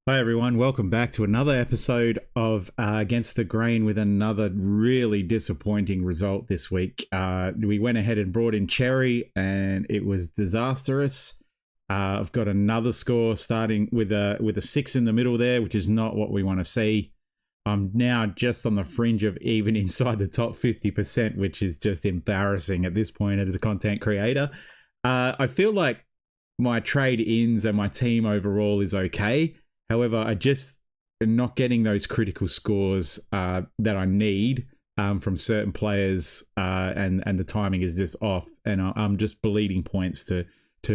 Hi everyone, welcome back to another episode of Against the Grain with another really disappointing result this week. We went ahead and brought in Cherry and it was disastrous. I've got another score starting with a 6 in the middle there, which is not what we want to see. I'm now just on the fringe of even inside the top 50%, which is just embarrassing at this point as a content creator. I feel like my trade-ins and my team overall is okay. However, I just am not getting those critical scores that I need from certain players, and the timing is just off, and I'm just bleeding points to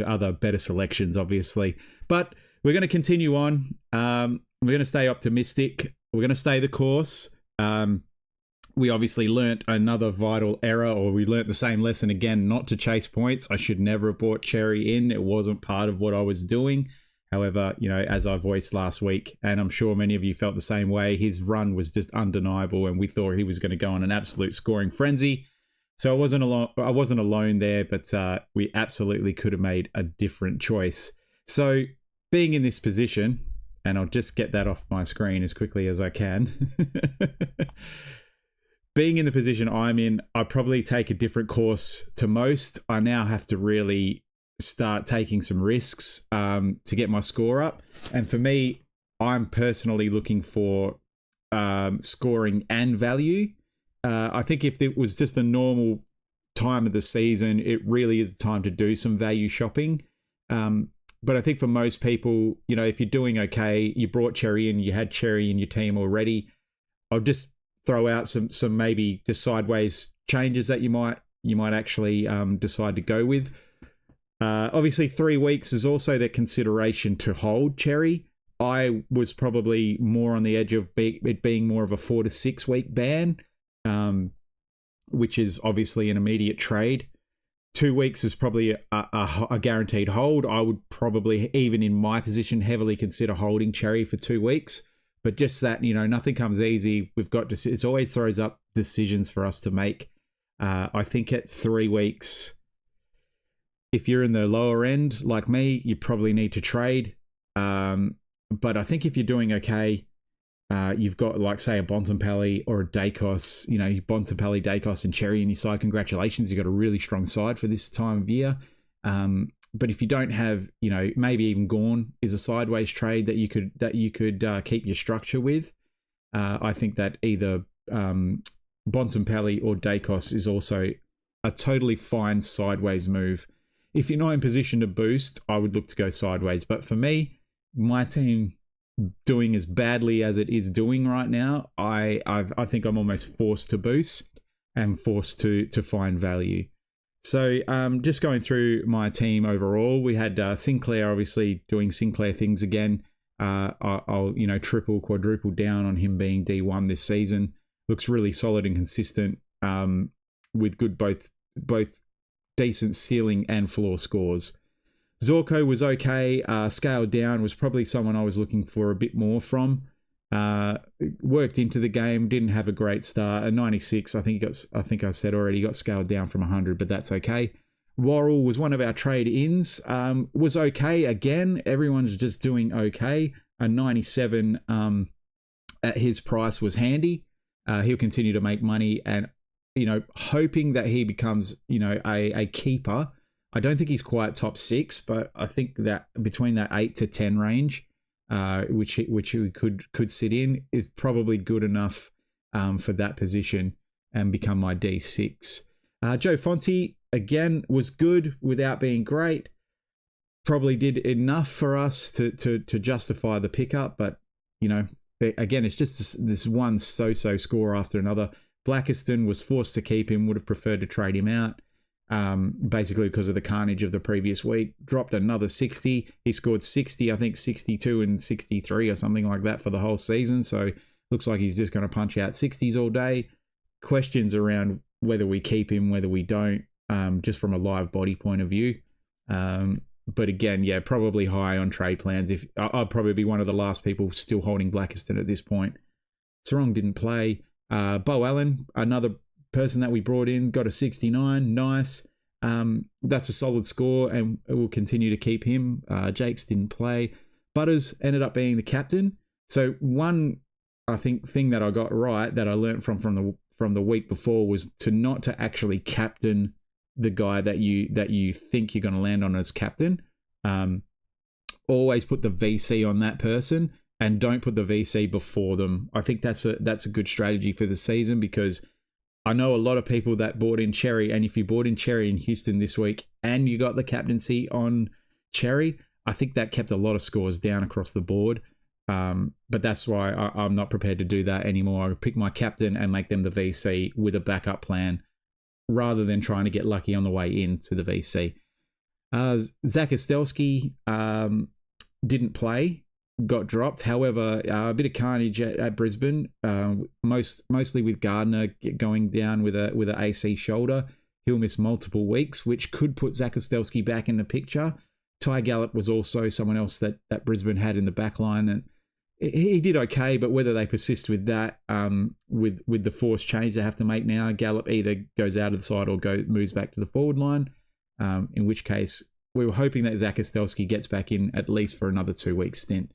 other better selections, obviously. But we're going to continue on. We're going to stay optimistic. We're going to stay the course. We obviously learnt another vital error, or we learnt the same lesson again, not to chase points. I should never have brought Cherry in. It wasn't part of what I was doing. However, as I voiced last week, and I'm sure many of you felt the same way, his run was just undeniable, and we thought he was going to go on an absolute scoring frenzy. So I wasn't alone there, but we absolutely could have made a different choice. So being in this position, and I'll just get that off my screen as quickly as I can. Being in the position I'm in, I probably take a different course to most. I now have to really start taking some risks to get my score up, and for me, I'm personally looking for scoring and value. I think if it was just a normal time of the season, it really is time to do some value shopping, but I think for most people, if you're doing okay, you brought Cherry in, you had Cherry in your team already, I'll just throw out some maybe just sideways changes that you might actually decide to go with. Obviously, 3 weeks is also the consideration to hold Cherry. I was probably more on the edge of it being more of a 4 to 6 week ban, which is obviously an immediate trade. 2 weeks is probably a guaranteed hold. I would probably, even in my position, heavily consider holding Cherry for 2 weeks. But just that, nothing comes easy. It always throws up decisions for us to make. I think at 3 weeks, if you're in the lower end, like me, you probably need to trade. But I think if you're doing okay, you've got, like, say, a Bontempelli or a Dacos, Bontempelli, Dacos, and Cherry in your side. Congratulations, you've got a really strong side for this time of year. But if you don't have, maybe even Gorn is a sideways trade that you could keep your structure with. I think that either Bontempelli or Dacos is also a totally fine sideways move. If you're not in position to boost, I would look to go sideways. But for me, my team doing as badly as it is doing right now, I think I'm almost forced to boost and forced to find value. So just going through my team overall, we had Sinclair obviously doing Sinclair things again. I'll triple, quadruple down on him being D1 this season. Looks really solid and consistent, with good both decent ceiling and floor scores. Zorko was okay. Scaled down was probably someone I was looking for a bit more from. Worked into the game, didn't have a great start. A 96, I think I said already, got scaled down from 100, but that's okay. Worrell was one of our trade-ins. Was okay again. Everyone's just doing okay. A 97 at his price was handy. He'll continue to make money, and hoping that he becomes, a keeper. I don't think he's quite top 6, but I think that between that 8 to 10 range, which he could sit in, is probably good enough for that position and become my D6. Joe Fonte, again, was good without being great. Probably did enough for us to justify the pickup, but, again, it's just this one so-so score after another. Blackiston was forced to keep him, would have preferred to trade him out, basically because of the carnage of the previous week. Dropped another 60. He scored 60, I think 62 and 63 or something like that for the whole season. So looks like he's just going to punch out 60s all day. Questions around whether we keep him, whether we don't, just from a live body point of view. But again, yeah, probably high on trade plans. I'd probably be one of the last people still holding Blackiston at this point. Sarong didn't play. Bo Allen, another person that we brought in, got a 69. Nice. That's a solid score, and we'll continue to keep him. Jakes didn't play. Butters ended up being the captain. So one, I think, thing that I got right that I learned from the week before was to actually captain the guy that you think you're going to land on as captain. Always put the VC on that person and don't put the VC before them. I think that's a good strategy for the season, because I know a lot of people that bought in Cherry, and if you bought in Cherry in Houston this week and you got the captaincy on Cherry, I think that kept a lot of scores down across the board. But that's why I'm not prepared to do that anymore. I pick my captain and make them the VC with a backup plan, rather than trying to get lucky on the way into the VC. Zach Ostelski didn't play, got dropped. However, a bit of carnage at Brisbane, mostly with Gardner going down with an AC shoulder. He'll miss multiple weeks, which could put Zach Ostelski back in the picture. Ty Gallup was also someone else that Brisbane had in the back line, and he did okay, but whether they persist with that, with the forced change they have to make now, Gallup either goes out of the side or moves back to the forward line, in which case we were hoping that Zach Ostelski gets back in at least for another 2-week stint.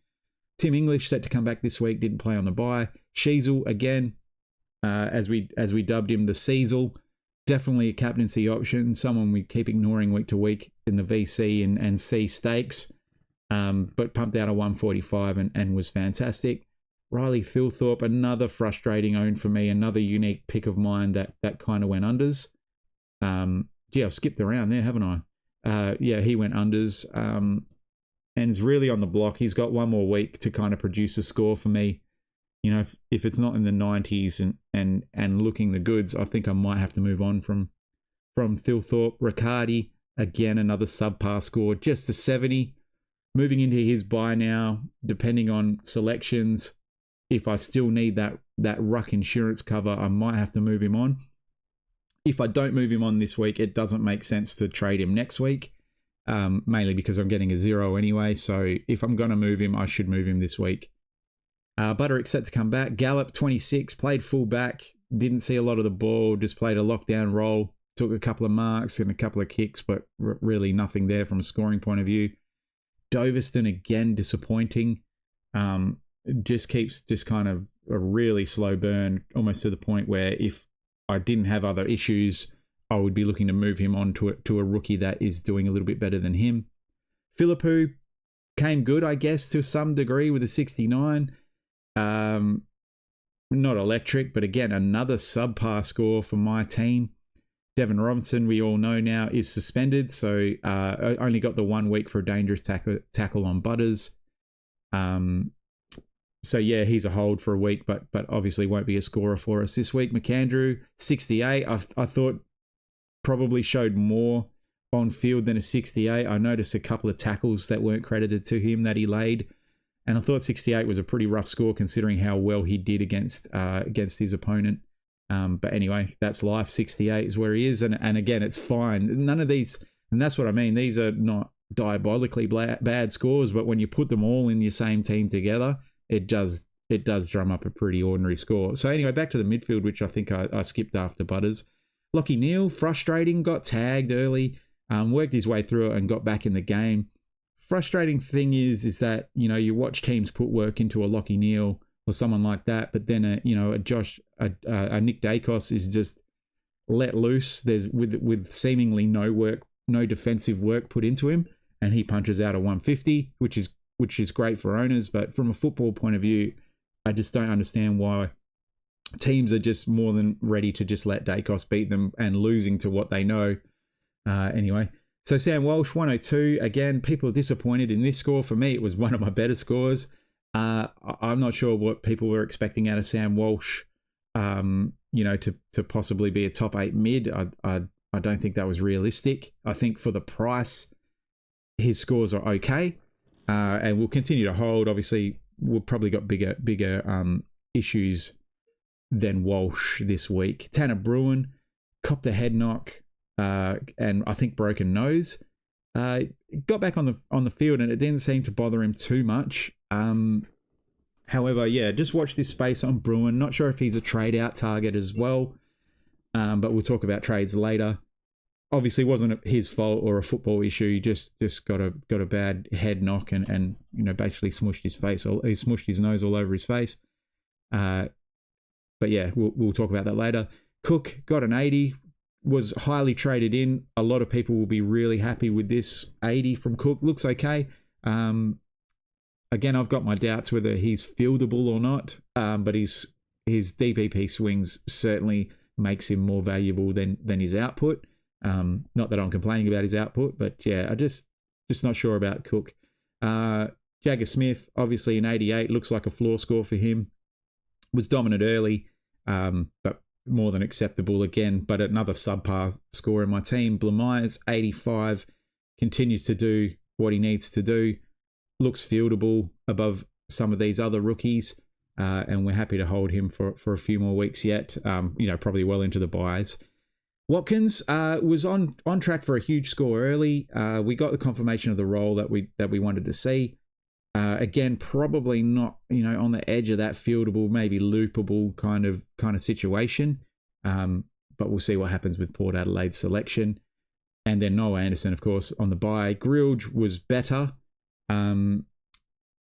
Tim English set to come back this week, didn't play on the bye. Sheasel, again, as we dubbed him, the Cecil, definitely a captaincy option, someone we keep ignoring week to week in the VC and C stakes, but pumped out a 145 and was fantastic. Riley Thilthorpe, another frustrating own for me, another unique pick of mine that kind of went unders. I've skipped around there, haven't I? He went unders and is really on the block. He's got one more week to kind of produce a score for me. You know, if it's not in the 90s and looking the goods, I think I might have to move on from Thilthorpe. Riccardi, again, another subpar score, just a 70. Moving into his bye now, depending on selections, if I still need that ruck insurance cover, I might have to move him on. If I don't move him on this week, it doesn't make sense to trade him next week, mainly because I'm getting a 0 anyway. So if I'm going to move him, I should move him this week. Butterick set to come back. Gallup, 26, played full back. Didn't see a lot of the ball, just played a lockdown role. Took a couple of marks and a couple of kicks, but really nothing there from a scoring point of view. Doveston, again, disappointing. Just keeps kind of a really slow burn, almost to the point where if I didn't have other issues, I would be looking to move him on to a rookie that is doing a little bit better than him. Philippou came good, I guess, to some degree with a 69. Not electric, but again, another subpar score for my team. Devon Robinson, we all know now, is suspended, so only got the 1 week for a dangerous tackle on Butters. So yeah, he's a hold for a week, but obviously won't be a scorer for us this week. McAndrew, 68. I thought probably showed more on field than a 68. I noticed a couple of tackles that weren't credited to him that he laid, and I thought 68 was a pretty rough score considering how well he did against his opponent. But anyway, that's life. 68 is where he is, and again, it's fine. None of these, and that's what I mean. These are not diabolically bad scores, but when you put them all in your same team together, it does drum up a pretty ordinary score. So anyway, back to the midfield, which I think I skipped after Butters. Lachie Neale, frustrating, got tagged early, worked his way through it and got back in the game. Frustrating thing is that, you know, you watch teams put work into a Lachie Neale or someone like that, but then a Nick Dacos is just let loose. There's with seemingly no defensive work put into him, and he punches out a 150, which is great for owners. But from a football point of view, I just don't understand why teams are just more than ready to just let Dacos beat them and losing to what they know. Anyway, so Sam Walsh, 102. Again, people are disappointed in this score. For me, it was one of my better scores. I'm not sure what people were expecting out of Sam Walsh, to possibly be a top 8 mid. I don't think that was realistic. I think for the price, his scores are okay. And we'll continue to hold. Obviously, we've probably got bigger issues than Walsh this week. Tanner Bruin copped a head knock and I think broken nose. Got back on the field and it didn't seem to bother him too much. However, yeah, just watch this space on Bruin. Not sure if he's a trade out target as well, but we'll talk about trades later. obviously wasn't his fault or a football issue. He just got a bad head knock and basically smushed his face. He smushed his nose all over his face. But yeah, we'll talk about that later. Cook got an 80, was highly traded in. A lot of people will be really happy with this 80 from Cook. Looks okay. Again, I've got my doubts whether he's fieldable or not, but his DPP swings certainly makes him more valuable than his output. Not that I'm complaining about his output, but yeah, I just not sure about Cook. Jagger Smith, obviously an 88, looks like a floor score for him. Was dominant early, but more than acceptable again. But another subpar score in my team. Blamires, 85, continues to do what he needs to do. Looks fieldable above some of these other rookies, and we're happy to hold him for a few more weeks yet. Probably well into the buys. Watkins was on track for a huge score early. We got the confirmation of the role that we wanted to see. Again, probably not, on the edge of that fieldable, maybe loopable kind of situation. But we'll see what happens with Port Adelaide's selection. And then Noah Anderson, of course, on the bye. Grilge was better. I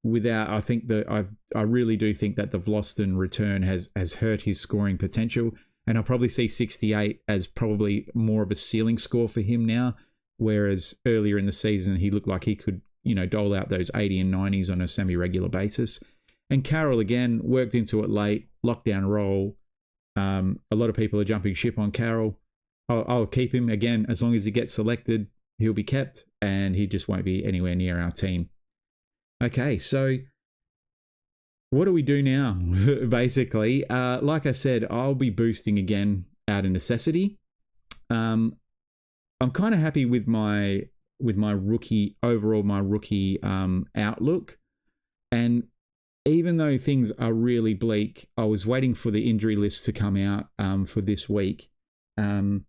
really do think that the Vlosten return has hurt his scoring potential. And I'll probably see 68 as probably more of a ceiling score for him now. Whereas earlier in the season, he looked like he could, dole out those 80 and 90s on a semi-regular basis. And Carroll, again, worked into it late, lockdown role. A lot of people are jumping ship on Carroll. I'll keep him, again, as long as he gets selected, he'll be kept, and he just won't be anywhere near our team. Okay, so what do we do now, basically? Like I said, I'll be boosting again out of necessity. I'm kind of happy with my rookie outlook. And even though things are really bleak, I was waiting for the injury list to come out for this week. I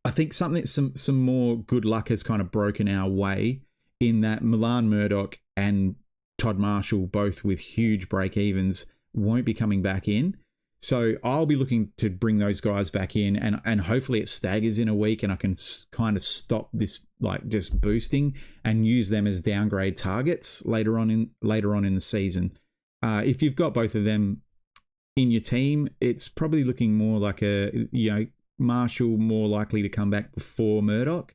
think some more good luck has kind of broken our way in that Milan Murdoch and Todd Marshall, both with huge break evens, won't be coming back in. So I'll be looking to bring those guys back in, and hopefully it staggers in a week and I can kind of stop this just boosting and use them as downgrade targets later on in the season. If you've got both of them in your team, it's probably looking more like Marshall more likely to come back before Murdoch.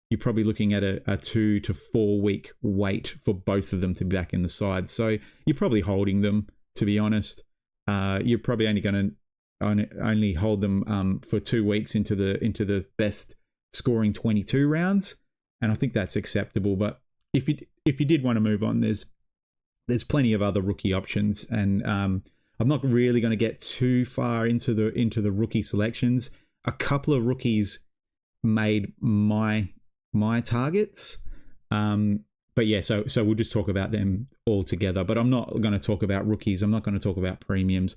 You're probably looking at a 2 to 4 week wait for both of them to be back in the side. So you're probably holding them, to be honest. You're probably only going to only hold them for 2 weeks into the best scoring 22 rounds, and I think that's acceptable. But if you did want to move on, there's plenty of other rookie options, and I'm not really going to get too far into the rookie selections. A couple of rookies made my targets. But yeah, so we'll just talk about them all together. But I'm not going to talk about rookies. I'm not going to talk about premiums.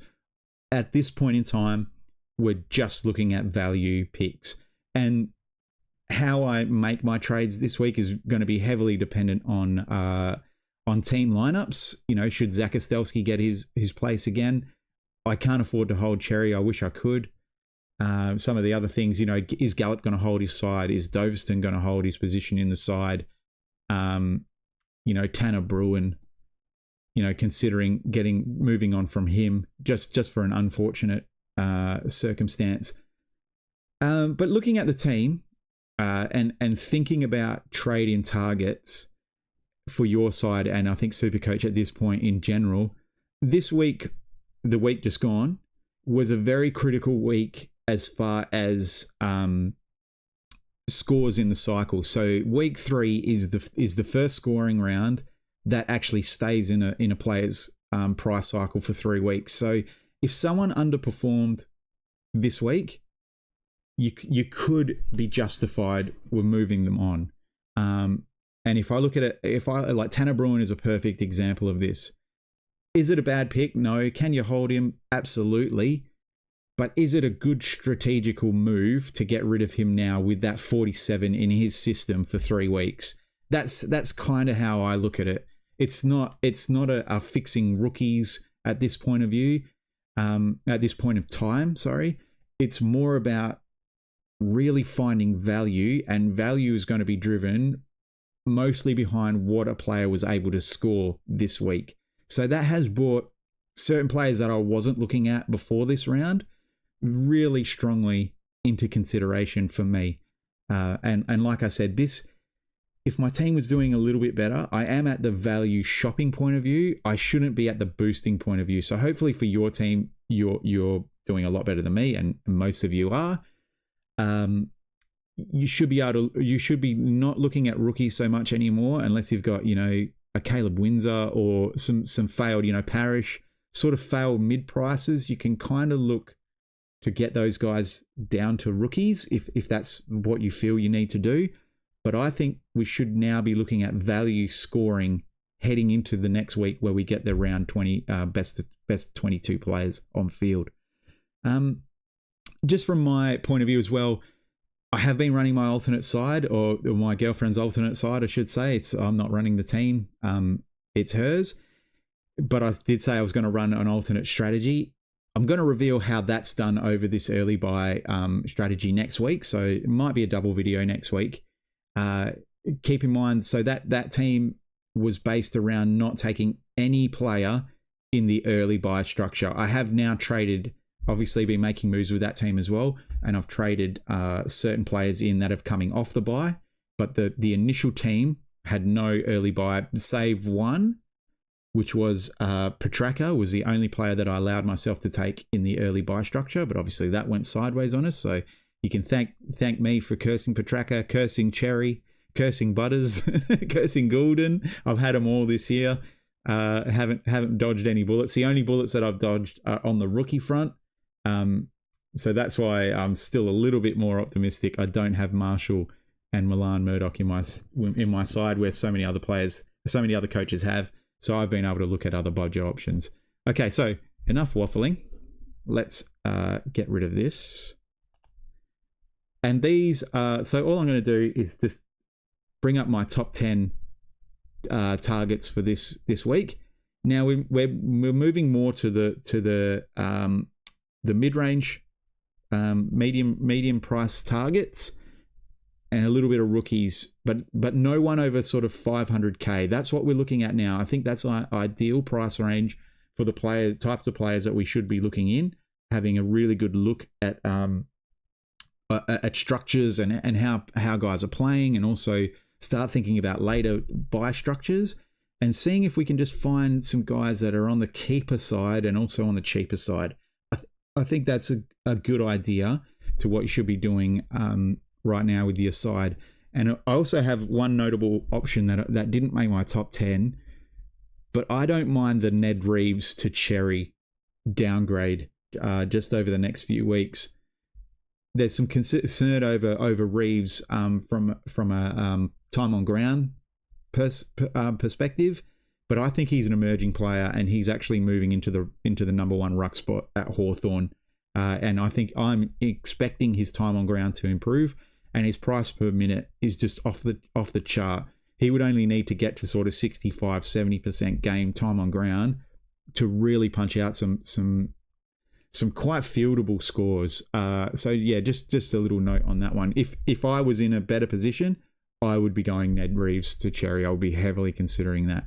At this point in time, we're just looking at value picks. And how I make my trades this week is going to be heavily dependent on team lineups. Should Zach Ostelski get his place again? I can't afford to hold Cherry. I wish I could. Some of the other things, is Gallup going to hold his side? Is Doveston going to hold his position in the side? Tanner Bruin, considering moving on from him just for an unfortunate circumstance. But looking at the team and thinking about trade-in targets for your side, and I think Supercoach at this point in general, this week, the week just gone, was a very critical week as far as scores in the cycle. So week 3 is the first scoring round that actually stays in a player's price cycle for 3 weeks. So if someone underperformed this week, you could be justified with moving them on. And if I look at it, like Tanner Bruin is a perfect example of this. Is it a bad pick? No. Can you hold him? Absolutely. But is it a good strategical move to get rid of him now with that 47 in his system for 3 weeks? That's kind of how I look at it. It's not a fixing rookies at this point of view, at this point of time. Sorry, it's more about really finding value, and value is going to be driven mostly behind what a player was able to score this week. So that has brought certain players that I wasn't looking at before this round really strongly into consideration for me. And like I said, if my team was doing a little bit better, I am at the value shopping point of view. I shouldn't be at the boosting point of view. So hopefully for your team, you're doing a lot better than me, and most of you are. You should be not looking at rookies so much anymore, unless you've got, a Caleb Windsor or some failed, Parrish sort of failed mid prices. You can kind of look to get those guys down to rookies if that's what you feel you need to do. But I think we should now be looking at value scoring heading into the next week, where we get the round 20 best 22 players on field. Just from my point of view as well, I have been running my alternate side, or my girlfriend's alternate side, I should say. I'm not running the team. It's hers. But I did say I was going to run an alternate strategy. I'm going to reveal how that's done over this early buy strategy next week. So it might be a double video next week. Keep in mind, so that team was based around not taking any player in the early buy structure. I have now traded, obviously been making moves with that team as well, and I've traded certain players in that have coming off the buy, but the initial team had no early buy, save one, which was Petraka was the only player that I allowed myself to take in the early buy structure, but obviously that went sideways on us. So you can thank me for cursing Petraka, cursing Cherry, cursing Butters, cursing Goulden. I've had them all this year. Haven't dodged any bullets. The only bullets that I've dodged are on the rookie front. So that's why I'm still a little bit more optimistic. I don't have Marshall and Milan Murdoch in my side, where so many other coaches have. So I've been able to look at other budget options. Okay, so enough waffling. Let's get rid of this. And these, so all I'm going to do is just bring up my top 10 targets for this week. Now we're moving more to the mid-range, medium price targets, and a little bit of rookies, but no one over sort of 500k. That's what we're looking at now. I think that's our ideal price range for the types of players that we should be looking in, having a really good look at structures and how guys are playing, and also start thinking about later buy structures and seeing if we can just find some guys that are on the keeper side and also on the cheaper side. I think that's a good idea to what you should be doing right now with your side. And I also have one notable option that didn't make my top 10, but I don't mind the Ned Reeves to Cherry downgrade just over the next few weeks. There's some concern over Reeves from a time on ground perspective, but I think he's an emerging player, and he's actually moving into the number one ruck spot at Hawthorn. And I think I'm expecting his time on ground to improve, and his price per minute is just off the chart. He would only need to get to sort of 65-70% game time on ground to really punch out some quite fieldable scores. So yeah, just a little note on that one. If I was in a better position, I would be going Ned Reeves to Cherry. I would be heavily considering that.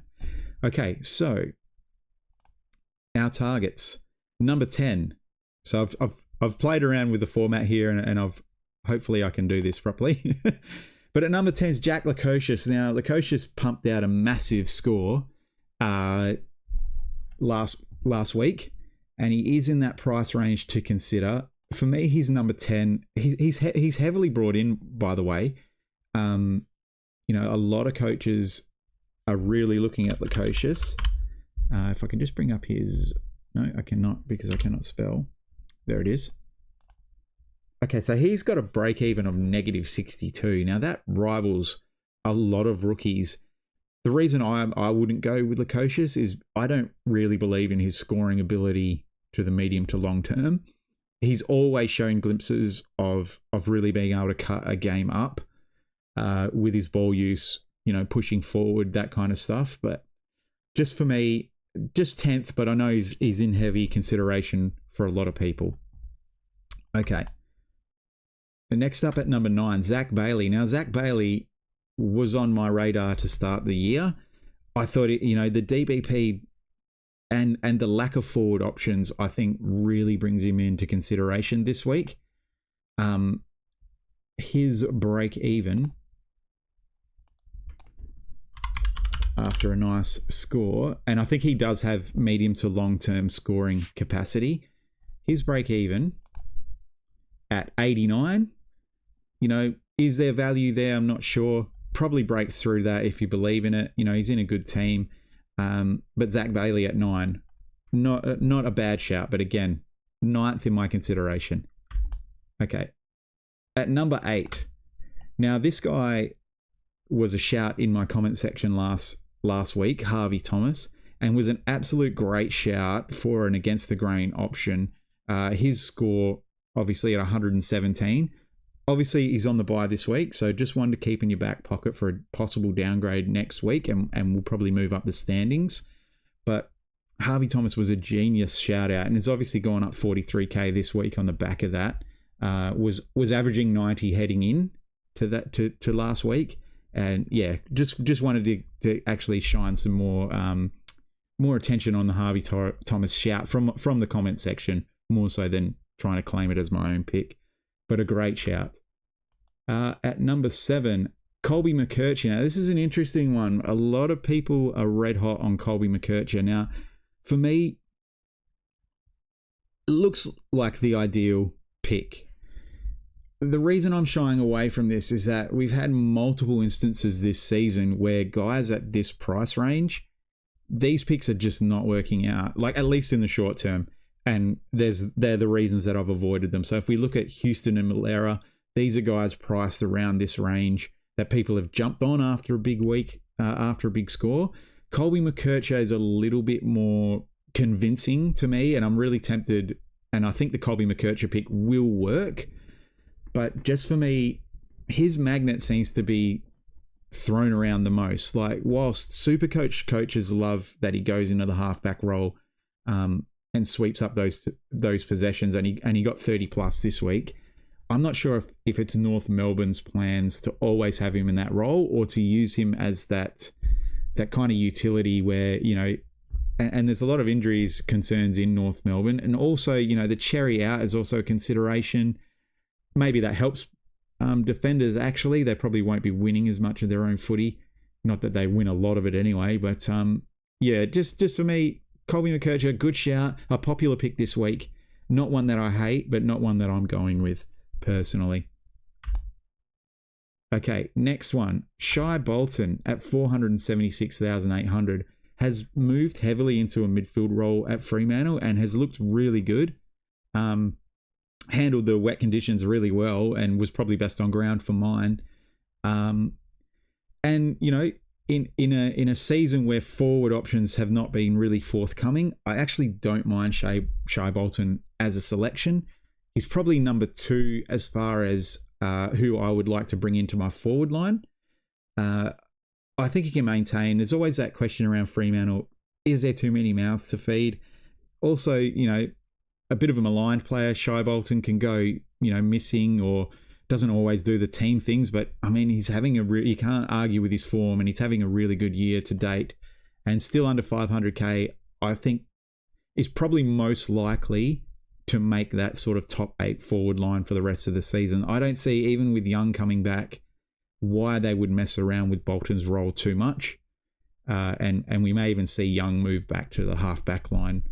Okay, so our targets. Number 10. So I've played around with the format here, and hopefully I can do this properly. But at number 10 is Jack Lukosius. Now, Lukosius pumped out a massive score last week, and he is in that price range to consider. For me, he's number 10. He's heavily brought in, by the way. A lot of coaches are really looking at Lukosius. If I can just bring up his... No, I cannot, because I cannot spell. There it is. Okay, so he's got a break even of -62. Now that rivals a lot of rookies. The reason I wouldn't go with Lukosius is I don't really believe in his scoring ability to the medium to long term. He's always shown glimpses of really being able to cut a game up with his ball use, pushing forward, that kind of stuff. But just for me, just 10th, but I know he's in heavy consideration for a lot of people. Okay. And next up at number 9, Zach Bailey. Now, Zach Bailey was on my radar to start the year. I thought, the DBP and the lack of forward options, I think, really brings him into consideration this week. His break even after a nice score, and I think he does have medium to long-term scoring capacity. His break even at 89, is there value there? I'm not sure. Probably breaks through that if you believe in it. He's in a good team. But Zach Bailey at 9, not a bad shout, but again, 9th in my consideration. Okay. At number 8, now this guy was a shout in my comment section last week, Harvey Thomas, and was an absolute great shout for an against the grain option. His score, obviously, at 117. Obviously, he's on the bye this week, so just one to keep in your back pocket for a possible downgrade next week, and we'll probably move up the standings. But Harvey Thomas was a genius shout out, and has obviously gone up 43k this week on the back of that. Was averaging 90 heading in to that to last week, and yeah, just wanted to actually shine some more attention on the Harvey Thomas shout from the comment section, more so than trying to claim it as my own pick. But a great shout. At number 7, Colby McKercher. Now, this is an interesting one. A lot of people are red hot on Colby McKercher. Now, for me, it looks like the ideal pick. The reason I'm shying away from this is that we've had multiple instances this season where guys at this price range, these picks are just not working out, like at least in the short term. And they're the reasons that I've avoided them. So if we look at Houston and Malera, these are guys priced around this range that people have jumped on after a big week, after a big score. Colby McKercher is a little bit more convincing to me, and I'm really tempted, and I think the Colby McKercher pick will work. But just for me, his magnet seems to be thrown around the most. Like, whilst Supercoach coaches love that he goes into the halfback role, and sweeps up those possessions, and he got 30 plus this week. I'm not sure if it's North Melbourne's plans to always have him in that role, or to use him as that kind of utility where, and there's a lot of injuries concerns in North Melbourne, and also, the cherry out is also a consideration. Maybe that helps defenders. Actually, they probably won't be winning as much of their own footy. Not that they win a lot of it anyway, but yeah, just for me, Colby McKercher, good shout, a popular pick this week. Not one that I hate, but not one that I'm going with personally. Okay, next one. Shai Bolton at 476,800 has moved heavily into a midfield role at Fremantle and has looked really good. Handled the wet conditions really well and was probably best on ground for mine. And, in a season where forward options have not been really forthcoming, I actually don't mind Shai Bolton as a selection. He's probably number 2 as far as who I would like to bring into my forward line. I think he can maintain. There's always that question around Fremantle. Is there too many mouths to feed? Also, a bit of a maligned player. Shai Bolton can go, missing or doesn't always do the team things, but I mean, he's having you can't argue with his form, and he's having a really good year to date, and still under 500k. I think is probably most likely to make that sort of top 8 forward line for the rest of the season. I don't see, even with Young coming back, why they would mess around with Bolton's role too much, and we may even see Young move back to the half-back line.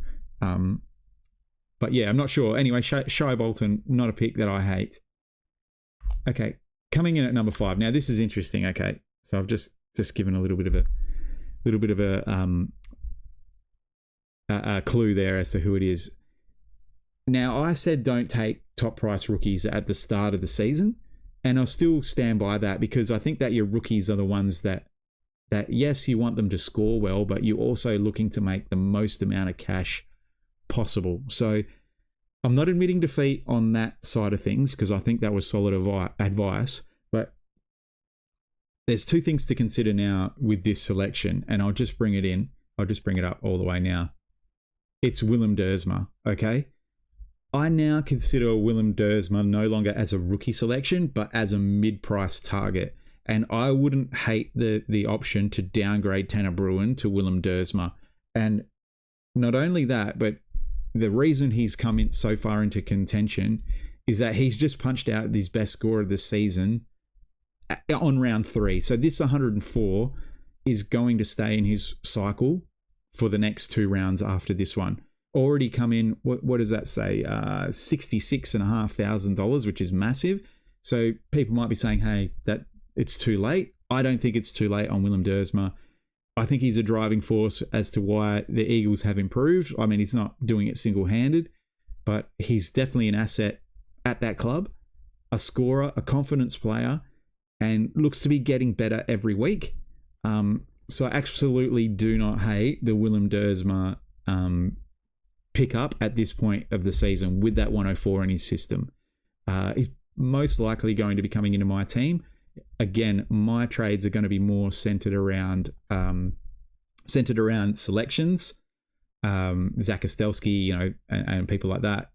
But yeah, I'm not sure. Anyway, Shai Bolton, not a pick that I hate. Okay, coming in at number 5. Now this is interesting. Okay, so I've just given a little bit of a clue there as to who it is. Now, I said don't take top price rookies at the start of the season, and I'll still stand by that, because I think that your rookies are the ones that yes, you want them to score well, but you're also looking to make the most amount of cash possible. So I'm not admitting defeat on that side of things, because I think that was solid advice. But there's 2 things to consider now with this selection, and I'll just bring it up all the way now. It's Willem Dersma, okay? I now consider Willem Dersma no longer as a rookie selection, but as a mid-price target. And I wouldn't hate the option to downgrade Tanner Bruin to Willem Dersma. And not only that, but the reason he's come in so far into contention is that he's just punched out his best score of the season on round 3. So this 104 is going to stay in his cycle for the next 2 rounds after this one. Already come in, what does that say? $66,500, which is massive. So people might be saying, hey, that it's too late. I don't think it's too late on Willem Dersma. I think he's a driving force as to why the Eagles have improved. I mean, he's not doing it single-handed, but he's definitely an asset at that club, a scorer, a confidence player, and looks to be getting better every week. So I absolutely do not hate the Willem Dersma pick up at this point of the season with that 104 in his system. He's most likely going to be coming into my team. Again, my trades are going to be more centered around selections. Zach Kostelski, and people like that.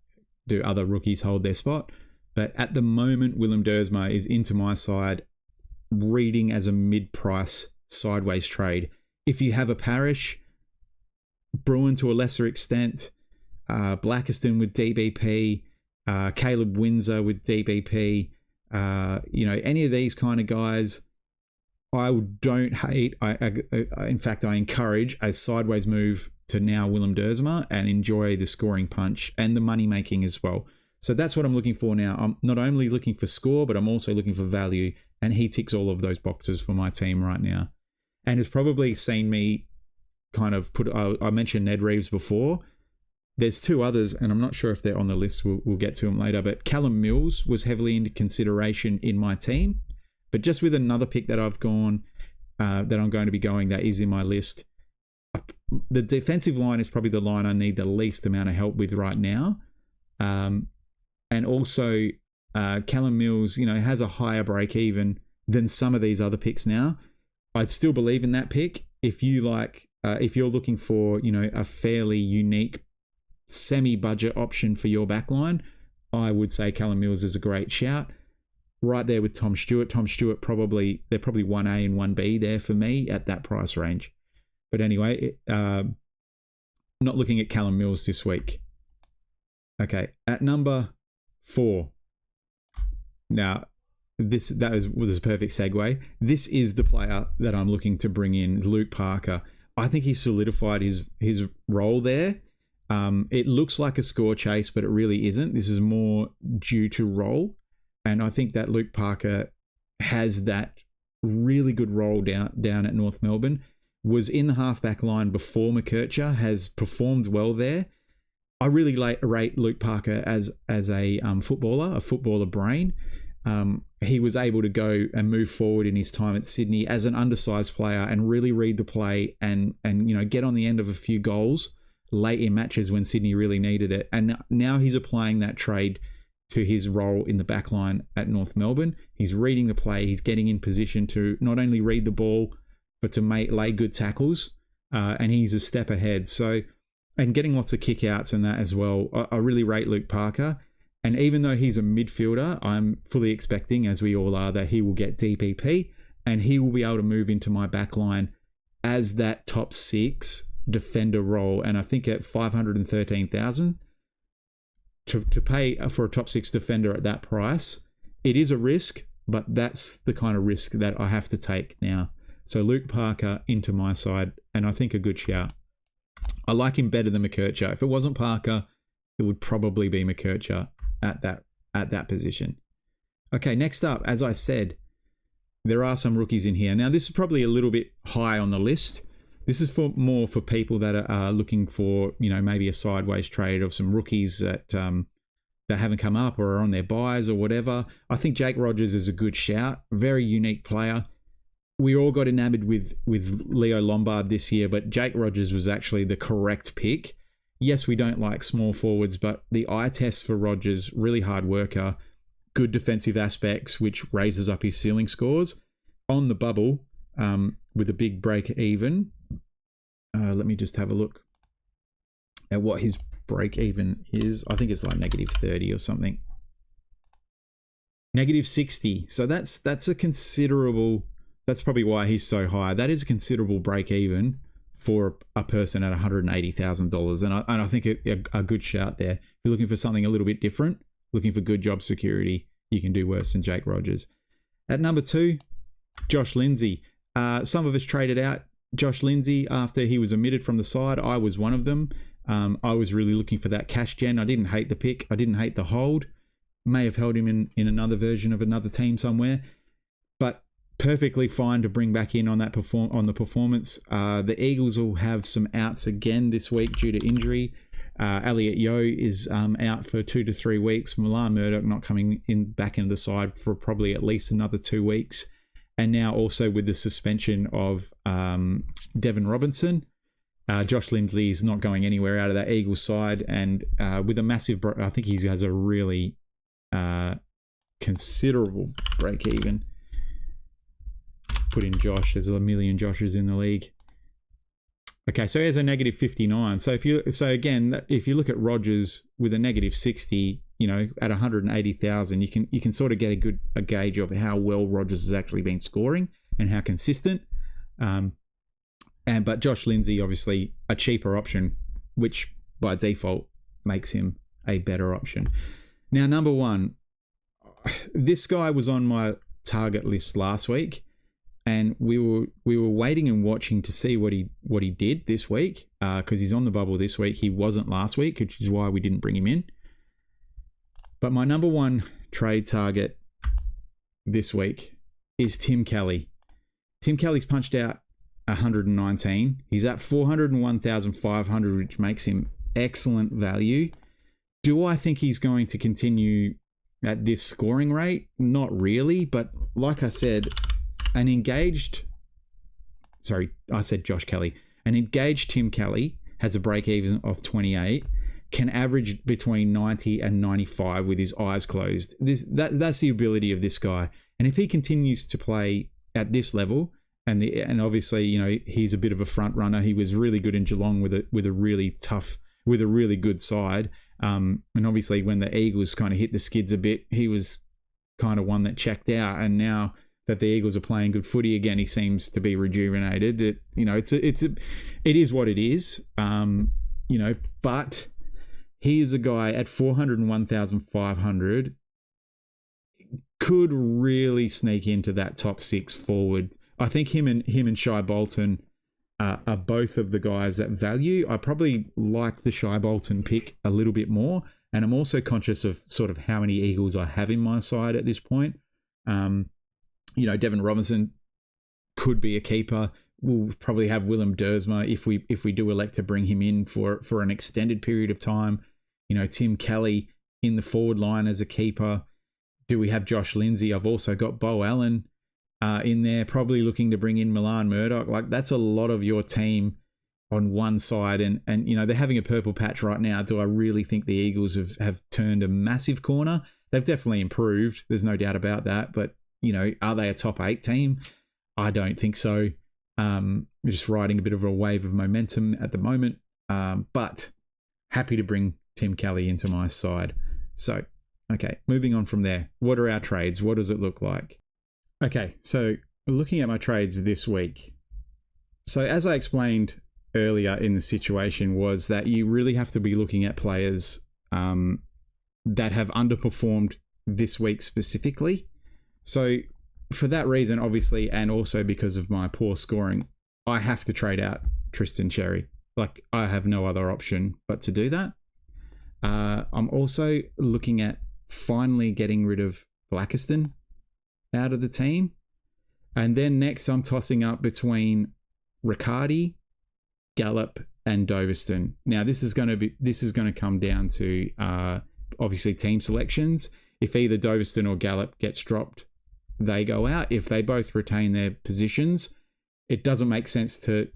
Do other rookies hold their spot? But at the moment, Willem Dersma is into my side, reading as a mid-price sideways trade. If you have a Parish, Bruin to a lesser extent, Blackiston with DBP, Caleb Windsor with DBP, any of these kind of guys, I don't hate. In fact, I encourage a sideways move to now Willem Dersma and enjoy the scoring punch and the money making as well. So that's what I'm looking for now. I'm not only looking for score, but I'm also looking for value, and he ticks all of those boxes for my team right now. And has probably seen me kind of I mentioned Ned Reeves before. There's 2 others, and I'm not sure if they're on the list. We'll get to them later. But Callum Mills was heavily into consideration in my team. But just with another pick that I've gone, that I'm going to be going, that is in my list. The defensive line is probably the line I need the least amount of help with right now. And also, Callum Mills, has a higher break even than some of these other picks now. I'd still believe in that pick. If you're looking for, a fairly unique semi-budget option for your backline, I would say Callum Mills is a great shout. Right there with Tom Stewart. Tom Stewart they're probably 1A and 1B there for me at that price range. But anyway, not looking at Callum Mills this week. Okay, at number 4. Now, was a perfect segue. This is the player that I'm looking to bring in, Luke Parker. I think he's solidified his role there. It looks like a score chase, but it really isn't. This is more due to role. And I think that Luke Parker has that really good role down at North Melbourne. Was in the halfback line before McKercher, has performed well there. I really rate Luke Parker as a footballer brain. He was able to go and move forward in his time at Sydney as an undersized player and really read the play and get on the end of a few goals late in matches when Sydney really needed it. And now he's applying that trade to his role in the back line at North Melbourne. He's reading the play. He's getting in position to not only read the ball, but to lay good tackles. And he's a step ahead. So, and getting lots of kick-outs and that as well. I really rate Luke Parker. And even though he's a midfielder, I'm fully expecting, as we all are, that he will get DPP and he will be able to move into my back line as that top 6 defender role. And I think at $513,000 to pay for a top 6 defender at that price, it is a risk, but that's the kind of risk that I have to take now. So Luke Parker into my side, and I think a good shout. I like him better than McKercher. If it wasn't Parker, it would probably be McKercher at that position. Okay, next up, as I said, there are some rookies in here. Now, this is probably a little bit high on the list. This is more for people that are looking for, maybe a sideways trade of some rookies that haven't come up or are on their buys or whatever. I think Jake Rogers is a good shout. Very unique player. We all got enamored with Leo Lombard this year, but Jake Rogers was actually the correct pick. Yes, we don't like small forwards, but the eye test for Rogers, really hard worker, good defensive aspects, which raises up his ceiling scores. On the bubble, with a big break even. Let me just have a look at what his break even is. I think it's like -30 or something. -60. So that's a considerable. That's probably why he's so high. That is a considerable break even for a person at $180,000, and I think a good shout there. If you're looking for something a little bit different, looking for good job security, you can do worse than Jake Rogers. At number 2, Josh Lindsay. Some of us traded out Josh Lindsay after he was omitted from the side. I was one of them. I was really looking for that cash gen. I didn't hate the pick. I didn't hate the hold. May have held him in another version of another team somewhere, but perfectly fine to bring back in on that the performance. The Eagles will have some outs again this week due to injury. Elliot Yeo is out for 2 to 3 weeks. Milan Murdoch not coming back into the side for probably at least another 2 weeks. And now also with the suspension of Devin Robinson, Josh Lindsay is not going anywhere out of that Eagles side. And with a massive, I think he has a really considerable break even. Put in Josh. There's a million Joshes in the league. Okay, so he has a -59. So if you look at Rodgers with a -60, at 180,000, you can sort of get a gauge of how well Rodgers has actually been scoring and how consistent. But Josh Lindsay, obviously a cheaper option, which by default makes him a better option. Now, number 1, this guy was on my target list last week. And we were waiting and watching to see what he did this week, because he's on the bubble this week. He wasn't last week, which is why we didn't bring him in. But my number 1 trade target this week is Tim Kelly. Tim Kelly's punched out 119. He's at 401,500, which makes him excellent value. Do I think he's going to continue at this scoring rate? Not really, but like I said, an engaged Tim Kelly has a break even of 28, can average between 90 and 95 with his eyes closed. That's the ability of this guy. And if he continues to play at this level, and obviously, he's a bit of a front runner. He was really good in Geelong with a really good side. And obviously when the Eagles kind of hit the skids a bit, he was kind of one that checked out. And now that the Eagles are playing good footy again, he seems to be rejuvenated. It is what it is. But he is a guy at 401,500 could really sneak into that top 6 forward. I think him and Shai Bolton are both of the guys at value. I probably like the Shai Bolton pick a little bit more, and I'm also conscious of sort of how many Eagles I have in my side at this point. Devin Robinson could be a keeper. We'll probably have Willem Dersma if we do elect to bring him in for an extended period of time. Tim Kelly in the forward line as a keeper. Do we have Josh Lindsay? I've also got Bo Allen in there, probably looking to bring in Milan Murdoch. Like, that's a lot of your team on one side, and they're having a purple patch right now. Do I really think the Eagles have turned a massive corner? They've definitely improved. There's no doubt about that, but are they a top 8 team? I don't think so. Just riding a bit of a wave of momentum at the moment. But happy to bring Tim Kelly into my side. So, okay, moving on from there. What are our trades? What does it look like? Okay, so looking at my trades this week. So as I explained earlier in the situation, was that you really have to be looking at players that have underperformed this week specifically. So for that reason, obviously, and also because of my poor scoring, I have to trade out Tristan Cherry. Like, I have no other option but to do that. I'm also looking at finally getting rid of Blackiston out of the team. And then next, I'm tossing up between Riccardi, Gallup, and Doveston. Now, this is going to come down to obviously team selections. If either Doveston or Gallup gets dropped, they go out. If they both retain their positions, it doesn't make sense to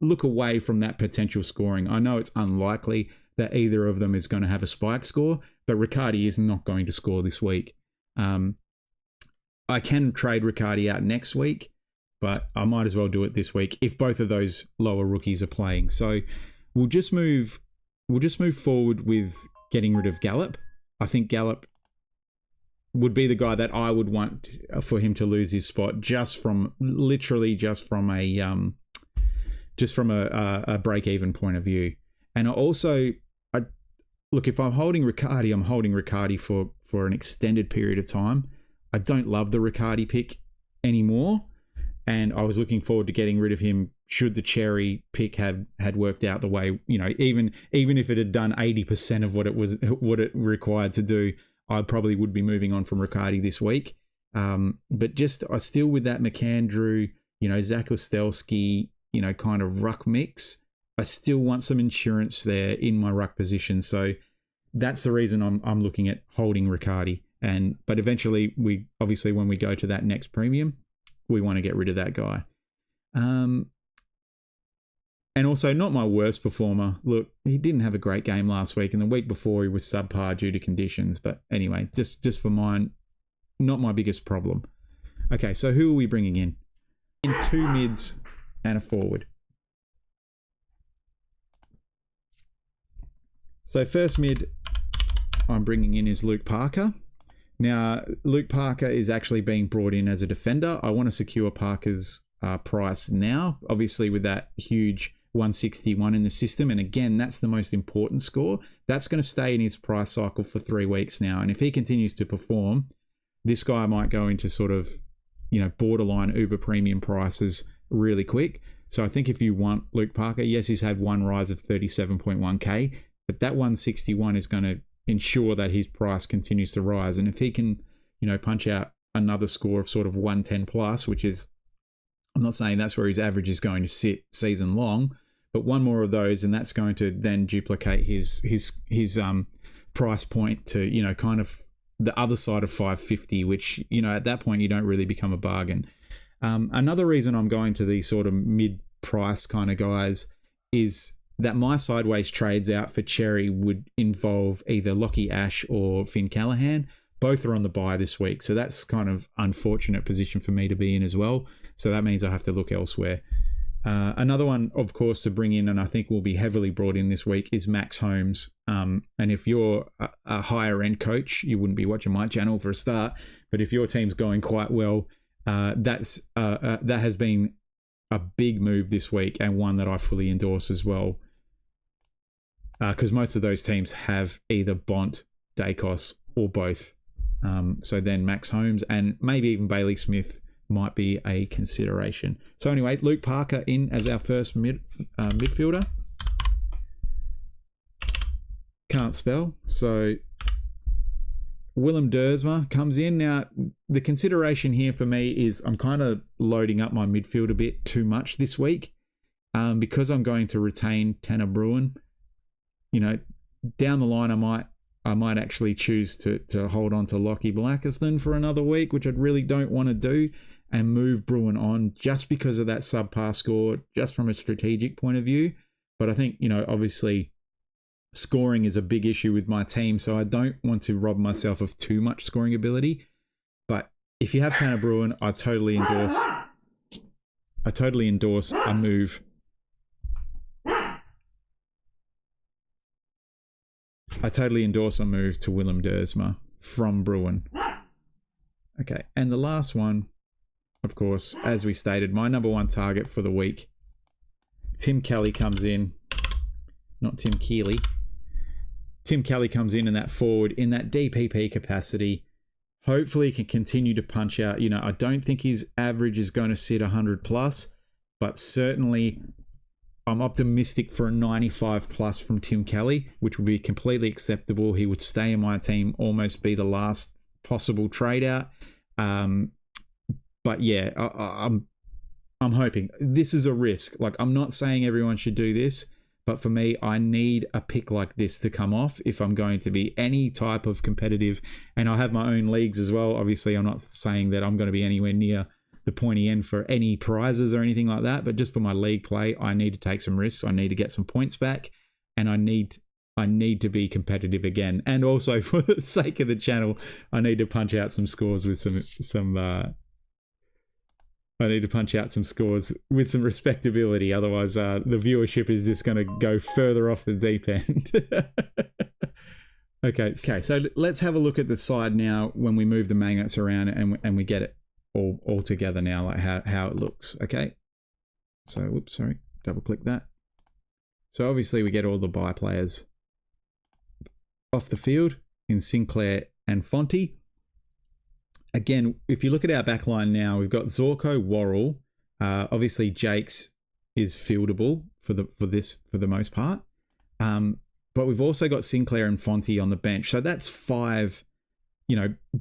look away from that potential scoring. I know it's unlikely that either of them is going to have a spike score, but Riccardi is not going to score this week. I can trade Riccardi out next week, but I might as well do it this week if both of those lower rookies are playing. So we'll just move forward with getting rid of Gallup. I think Gallup would be the guy that I would want for him to lose his spot just from a break-even point of view. And look, if I'm holding Riccardi, I'm holding Riccardi for an extended period of time. I don't love the Riccardi pick anymore, and I was looking forward to getting rid of him should the Cherry pick had worked out the way, even if it had done 80% of what it required to do, I probably would be moving on from Riccardi this week. But I still with that McAndrew, Zach Ostelski, kind of ruck mix. I still want some insurance there in my ruck position. So that's the reason I'm looking at holding Riccardi. But eventually when we go to that next premium, we want to get rid of that guy. And also not my worst performer. Look, he didn't have a great game last week, and the week before he was subpar due to conditions. But anyway, just for mine, not my biggest problem. Okay, so who are we bringing in? In 2 mids and a forward. So first mid I'm bringing in is Luke Parker. Now, Luke Parker is actually being brought in as a defender. I want to secure Parker's price now, obviously with that huge 161 in the system. And again, that's the most important score. That's going to stay in his price cycle for 3 weeks now. And if he continues to perform, this guy might go into sort of, borderline uber premium prices really quick. So I think if you want Luke Parker, yes, he's had one rise of 37.1k, but that 161 is going to ensure that his price continues to rise. And if he can, punch out another score of sort of 110 plus, which is, I'm not saying that's where his average is going to sit season long, but one more of those, and that's going to then duplicate his price point to, kind of the other side of 550, which, at that point you don't really become a bargain. Another reason I'm going to these sort of mid-price kind of guys is that my sideways trades out for Cherry would involve either Lockie Ash or Finn Callahan. Both are on the bye this week, so that's kind of unfortunate position for me to be in as well. So that means I have to look elsewhere. Another one, of course, to bring in, and I think will be heavily brought in this week, is Max Holmes. And if you're a higher end coach, you wouldn't be watching my channel for a start. But if your team's going quite well, that has been a big move this week, and one that I fully endorse as well. Because most of those teams have either Bont, Dacos, or both. So then Max Holmes and maybe even Bailey Smith might be a consideration. So anyway, Luke Parker in as our first midfielder. Can't spell. So Willem Dersma comes in. Now, the consideration here for me is I'm kind of loading up my midfield a bit too much this week. Because I'm going to retain Tanner Bruin. Down the line I might actually choose to hold on to Lockie Blackiston for another week, which I really don't want to do, and move Bruin on just because of that subpar score, just from a strategic point of view. But I think, obviously scoring is a big issue with my team, so I don't want to rob myself of too much scoring ability. But if you have Tanner Bruin, I totally endorse a move. I totally endorse a move to Willem Dersma from Bruin. Okay, and the last one, of course, as we stated, my number one target for the week, Tim Kelly comes in. Not Tim Keeley. Tim Kelly comes in that forward, in that DPP capacity. Hopefully he can continue to punch out. I don't think his average is going to sit 100 plus, but certainly I'm optimistic for a 95 plus from Tim Kelly, which would be completely acceptable. He would stay in my team, almost be the last possible trade out. But yeah, I'm hoping. This is a risk. Like, I'm not saying everyone should do this, but for me, I need a pick like this to come off if I'm going to be any type of competitive. And I have my own leagues as well. Obviously, I'm not saying that I'm going to be anywhere near the pointy end for any prizes or anything like that, but just for my league play, I need to take some risks. I need to get some points back, and I need to be competitive again. And also, for the sake of the channel, I need to punch out some scores with some I need to punch out some scores with some respectability. Otherwise, the viewership is just going to go further off the deep end. Okay, so let's have a look at the side now when we move the magnets around and we get it all together now, like how it looks. Okay, so whoops, sorry, double click that. So obviously we get all the bye players off the field in Sinclair and Fonte. Again, if you look at our back line now, we've got Zorko, Worrell. Obviously, Jakes is fieldable for the most part. But we've also got Sinclair and Fonte on the bench. So that's 5,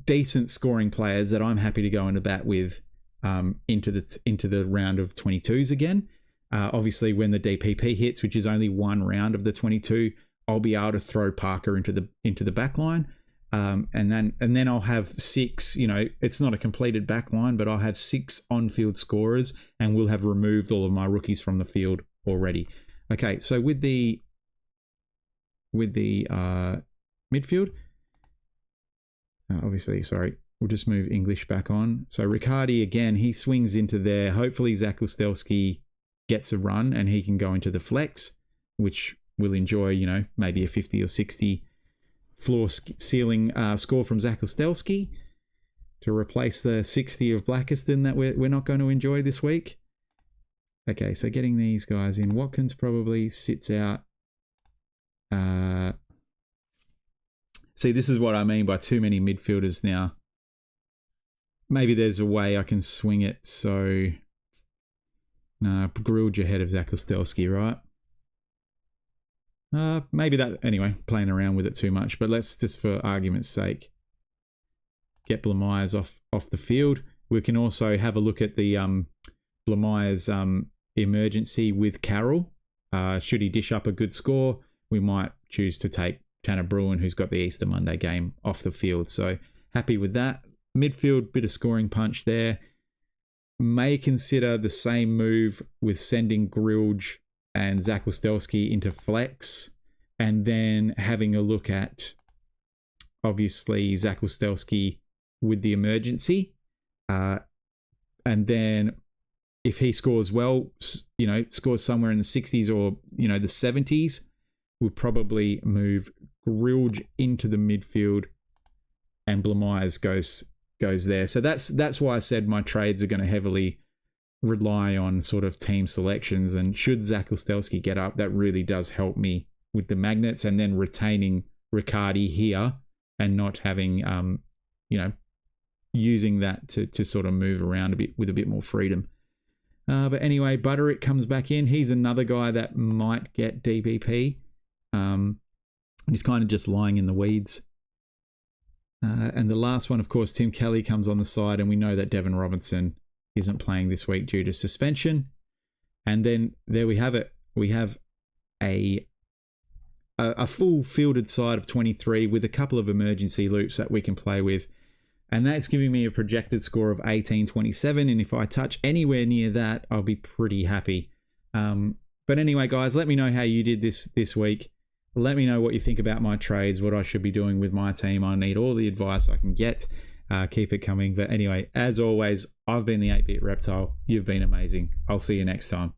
decent scoring players that I'm happy to go into bat with into the round of 22s again. Obviously, when the DPP hits, which is only one round of the 22, I'll be able to throw Parker into the back line. And then I'll have 6, it's not a completed back line, but I'll have 6 on-field scorers, and we'll have removed all of my rookies from the field already. Okay, so with the midfield, obviously, sorry, we'll just move English back on. So Riccardi, again, he swings into there. Hopefully Zach Ustelski gets a run and he can go into the flex, which will enjoy, maybe a 50 or 60 floor ceiling score from Zach Ustelski to replace the 60 of Blackiston that we're not going to enjoy this week. Okay, so getting these guys in. Watkins probably sits out. See, this is what I mean by too many midfielders now. Maybe there's a way I can swing it so... No, grilled your head of Zach Ustelski, right? Maybe that... Anyway, playing around with it too much. But let's just, for argument's sake, get Blamires off the field. We can also have a look at the Blamires emergency with Carroll. Should he dish up a good score, we might choose to take Tanner Bruin, who's got the Easter Monday game, off the field. So happy with that. Midfield, bit of scoring punch there. May consider the same move with sending Grilge and Zach Ustelski into flex, and then having a look at, obviously, Zach Ustelski with the emergency. And then if he scores well, scores somewhere in the 60s or, the 70s, we'll probably move Grilge into the midfield and Blamires goes there. So that's why I said my trades are going to heavily rely on sort of team selections. And should Zach Ustelski get up, that really does help me with the magnets, and then retaining Riccardi here and not having, using that to sort of move around a bit with a bit more freedom. But anyway, Butterick comes back in. He's another guy that might get DPP. And he's kind of just lying in the weeds. And the last one, of course, Tim Kelly comes on the side, and we know that Devon Robinson isn't playing this week due to suspension. And then there we have it. We have a full fielded side of 23 with a couple of emergency loops that we can play with. And that's giving me a projected score of 1827. And if I touch anywhere near that, I'll be pretty happy. But anyway, guys, let me know how you did this week. Let me know what you think about my trades, what I should be doing with my team. I need all the advice I can get. Keep it coming. But anyway, as always, I've been the 8-Bit Reptile. You've been amazing. I'll see you next time.